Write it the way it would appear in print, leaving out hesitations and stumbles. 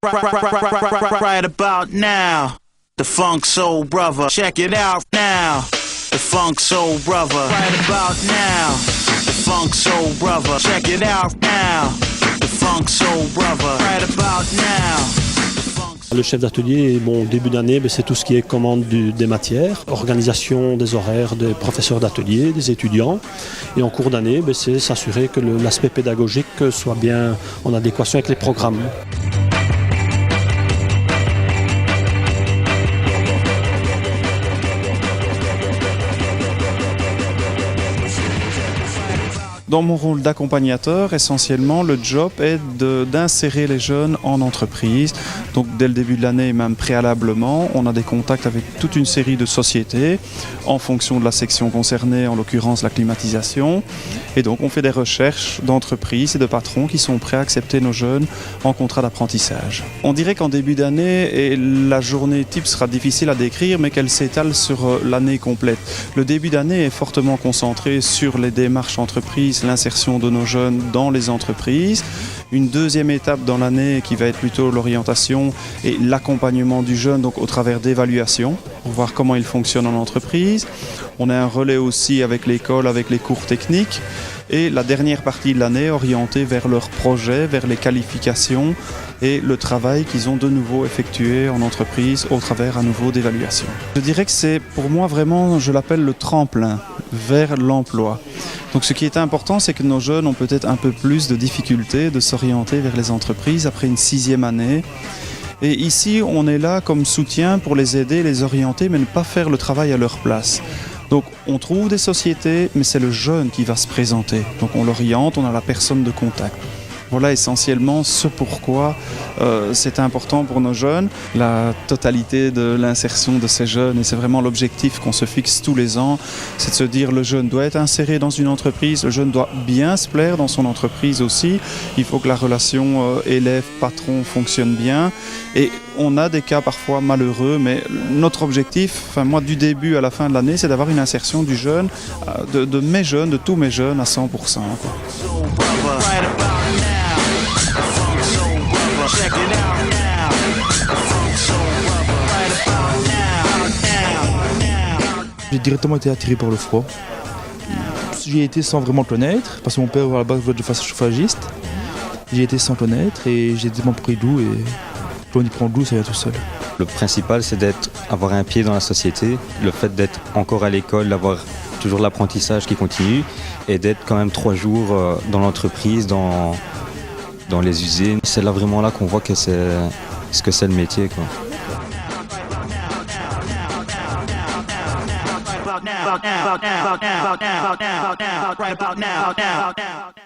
Right about now, the Funk Soul Brother. Check it out now, the Funk Soul Brother. Right about now, the Funk Soul Brother. Check it out now, the Funk Soul Brother. Right about now. Le chef d'atelier, bon, début d'année, c'est tout ce qui est commande des matières, organisation des horaires des professeurs d'atelier, des étudiants. Et en cours d'année, c'est s'assurer que l'aspect pédagogique soit bien en adéquation avec les programmes. Dans mon rôle d'accompagnateur, essentiellement, le job est d'insérer les jeunes en entreprise. Donc dès le début de l'année, même préalablement, on a des contacts avec toute une série de sociétés en fonction de la section concernée, en l'occurrence la climatisation. Et donc on fait des recherches d'entreprises et de patrons qui sont prêts à accepter nos jeunes en contrat d'apprentissage. On dirait qu'en début d'année, et la journée type sera difficile à décrire, mais qu'elle s'étale sur l'année complète. Le début d'année est fortement concentré sur les démarches entreprises, l'insertion de nos jeunes dans les entreprises. Une deuxième étape dans l'année qui va être plutôt l'orientation et l'accompagnement du jeune, donc au travers d'évaluations, pour voir comment il fonctionne en entreprise. On a un relais aussi avec l'école, avec les cours techniques. Et la dernière partie de l'année orientée vers leurs projets, vers les qualifications et le travail qu'ils ont de nouveau effectué en entreprise au travers à nouveau d'évaluations. Je dirais que c'est pour moi vraiment, je l'appelle le tremplin vers l'emploi. Donc ce qui est important, c'est que nos jeunes ont peut-être un peu plus de difficultés de s'orienter vers les entreprises après une 6e année. Et ici, on est là comme soutien pour les aider, les orienter, mais ne pas faire le travail à leur place. Donc on trouve des sociétés, mais c'est le jeune qui va se présenter. Donc on l'oriente, on a la personne de contact. Voilà essentiellement ce pourquoi c'est important pour nos jeunes, la totalité de l'insertion de ces jeunes, et c'est vraiment l'objectif qu'on se fixe tous les ans, c'est de se dire le jeune doit être inséré dans une entreprise, le jeune doit bien se plaire dans son entreprise aussi, il faut que la relation élève-patron fonctionne bien, et on a des cas parfois malheureux, mais notre objectif, enfin moi du début à la fin de l'année, c'est d'avoir une insertion du jeune, de mes jeunes, de tous mes jeunes à 100%. Quoi. J'ai directement été attiré par le froid. J'y ai été sans vraiment le connaître, parce que mon père à la base voulait que je fasse chauffagiste. J'y ai été sans connaître et j'ai tellement pris goût et quand on y prend goût, ça vient tout seul. Le principal, c'est d'avoir un pied dans la société, le fait d'être encore à l'école, d'avoir toujours l'apprentissage qui continue et d'être quand même 3 jours dans l'entreprise, dans les usines. C'est là vraiment là qu'on voit que c'est ce que c'est le métier, quoi. Right about now.